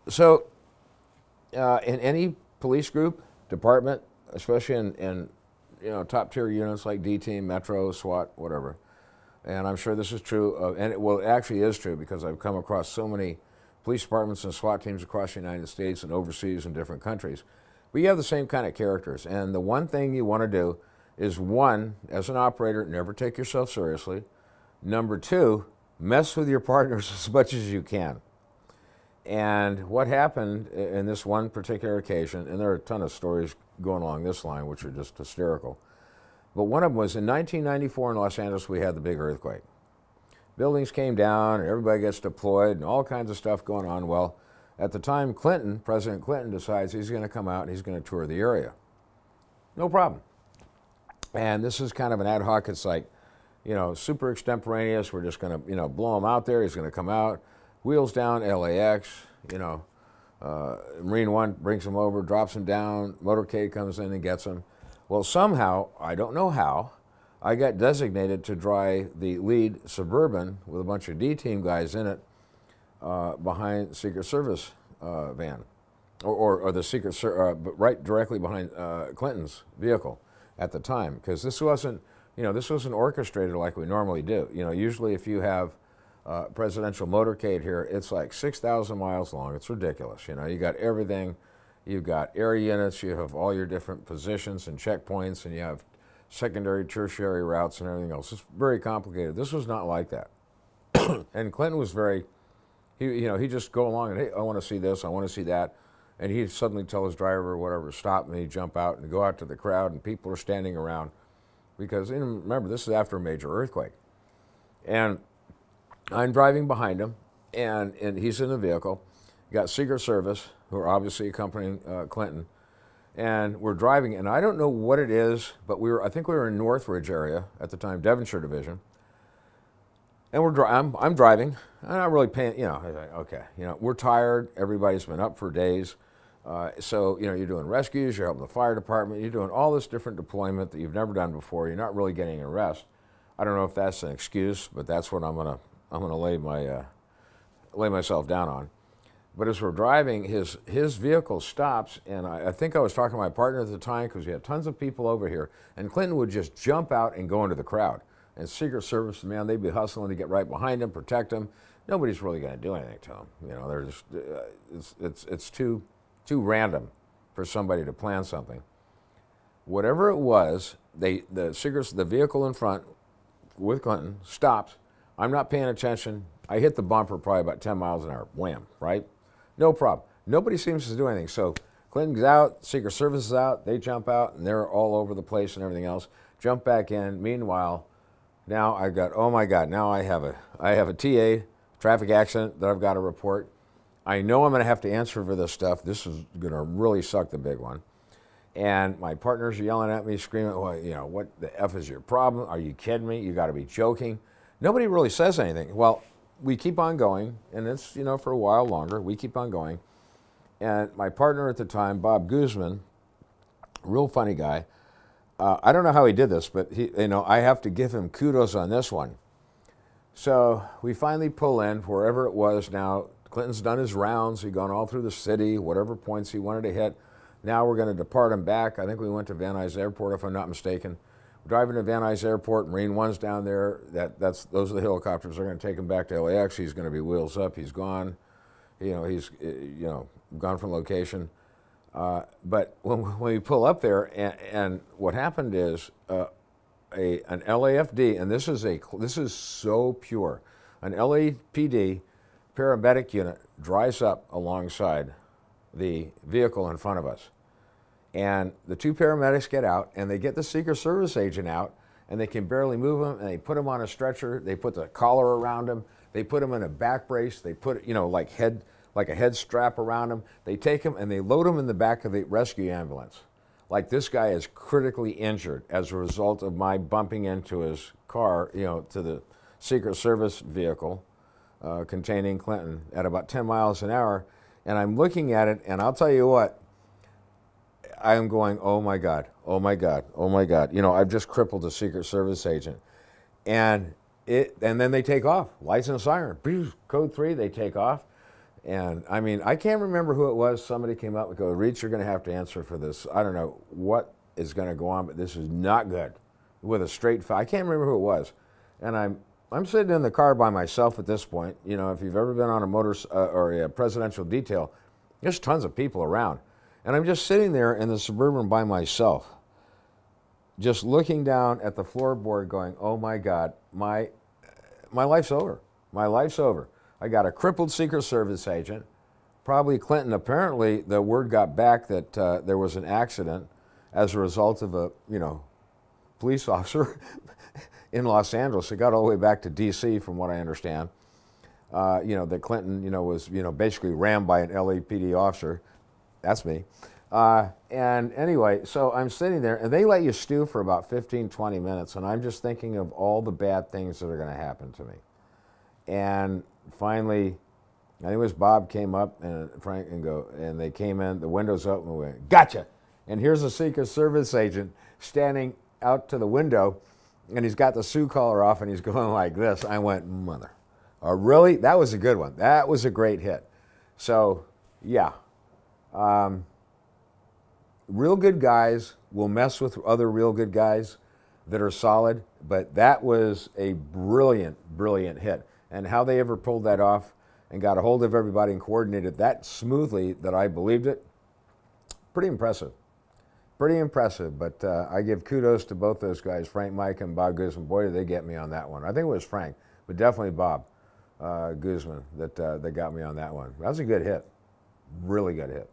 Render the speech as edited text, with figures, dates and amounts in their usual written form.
So in any police group, department, especially in top tier units like D team, Metro, SWAT, whatever, and I'm sure this is true, and it actually is true because I've come across so many police departments and SWAT teams across the United States and overseas in different countries. We have the same kind of characters, and the one thing you want to do is, one, as an operator, never take yourself seriously. Number two, mess with your partners as much as you can. And what happened in this one particular occasion, and there are a ton of stories going along this line which are just hysterical, but one of them was in 1994 in Los Angeles. We had the big earthquake. Buildings came down, and everybody gets deployed, and all kinds of stuff going on. Well, at the time, President Clinton decides he's going to come out and he's going to tour the area. No problem. And this is kind of an ad hoc. It's like, super extemporaneous. We're just going to, blow him out there. He's going to come out, wheels down LAX, Marine One brings him over, drops him down, Motorcade comes in and gets him. Well, somehow, I don't know how, I got designated to drive the lead Suburban with a bunch of D-team guys in it behind Secret Service van, or the Secret Service, but right directly behind Clinton's vehicle at the time, because this wasn't orchestrated like we normally do. Usually if you have presidential motorcade here, it's like 6,000 miles long. It's ridiculous. You got everything. You've got air units, you have all your different positions and checkpoints, and you have secondary, tertiary routes and everything else. It's very complicated. This was not like that. And Clinton was he'd just go along and, hey, I want to see this, I want to see that. And he'd suddenly tell his driver or whatever, stop, and he'd jump out and go out to the crowd, and people are standing around. Because, remember, this is after a major earthquake. And I'm driving behind him, and he's in the vehicle. You got Secret Service, who are obviously accompanying Clinton, and we're driving, and I don't know what it is, but I think we were in Northridge area at the time, Devonshire Division, and I'm driving, I'm not really paying, okay, we're tired, everybody's been up for days, so, you're doing rescues, you're helping the fire department, you're doing all this different deployment that you've never done before, you're not really getting a rest. I don't know if that's an excuse, but that's what I'm gonna lay myself down on. But as we're driving, his vehicle stops, and I think I was talking to my partner at the time because we had tons of people over here, and Clinton would just jump out and go into the crowd. And Secret Service, man, they'd be hustling to get right behind him, protect him. Nobody's really going to do anything to him. They're just, it's too random for somebody to plan something. Whatever it was, the vehicle in front with Clinton stops. I'm not paying attention. I hit the bumper probably about 10 miles an hour. Wham, right? No problem. Nobody seems to do anything. So Clinton's out, Secret Service is out, they jump out, and they're all over the place and everything else. Jump back in. Meanwhile, now I've got, oh my God, now I have a TA, traffic accident, that I've got to report. I know I'm going to have to answer for this stuff. This is going to really suck the big one. And my partners are yelling at me, screaming, well, what the F is your problem? Are you kidding me? You got to be joking. Nobody really says anything. Well, we keep on going, and it's, for a while longer, we keep on going. And my partner at the time, Bob Guzman, real funny guy, I don't know how he did this, but I have to give him kudos on this one. So we finally pull in wherever it was now. Clinton's done his rounds. He'd gone all through the city, whatever points he wanted to hit. Now we're going to depart him back. I think we went to Van Nuys Airport, if I'm not mistaken. Driving to Van Nuys Airport, Marine One's down there. Those are the helicopters. They're going to take him back to LAX. He's going to be wheels up. He's gone. He's gone from location. But when we pull up there, and what happened is an LAFD, and this is so pure. An LAPD paramedic unit drives up alongside the vehicle in front of us. And the two paramedics get out, and they get the Secret Service agent out, and they can barely move him, and they put him on a stretcher. They put the collar around him. They put him in a back brace. They put, like a head strap around him. They take him, and they load him in the back of the rescue ambulance. Like, this guy is critically injured as a result of my bumping into his car, to the Secret Service vehicle containing Clinton at about 10 miles an hour. And I'm looking at it, and I'll tell you what, I am going, oh my God, oh my God, oh my God. I've just crippled a Secret Service agent. And then they take off, lights and siren, code 3, they take off. And I mean, I can't remember who it was. Somebody came up and go, Reach, you're going to have to answer for this. I don't know what is going to go on, but this is not good. With a straight face. I can't remember who it was. And I'm sitting in the car by myself at this point. You know, if you've ever been on a or a presidential detail, there's tons of people around. And I'm just sitting there in the Suburban by myself, just looking down at the floorboard going, oh my God, my life's over. My life's over. I got a crippled Secret Service agent, probably Clinton. Apparently, the word got back that there was an accident as a result of a, police officer in Los Angeles. It got all the way back to D.C., from what I understand. That Clinton, was, basically rammed by an LAPD officer. That's me. And anyway, so I'm sitting there, and they let you stew for about 15, 20 minutes, and I'm just thinking of all the bad things that are going to happen to me. And finally, I think it was Bob came up and Frank and they came in, the windows open, and we went, gotcha! And here's a Secret Service agent standing out to the window, and he's got the Sioux collar off, and he's going like this. I went, mother. Oh, really? That was a good one. That was a great hit. So, yeah. Real good guys will mess with other real good guys that are solid, but that was a brilliant, brilliant hit. And how they ever pulled that off and got a hold of everybody and coordinated that smoothly that I believed it, pretty impressive. Pretty impressive, but I give kudos to both those guys, Frank Mike and Bob Guzman. Boy, did they get me on that one. I think it was Frank, but definitely Bob Guzman that got me on that one. That was a good hit. Really good hit.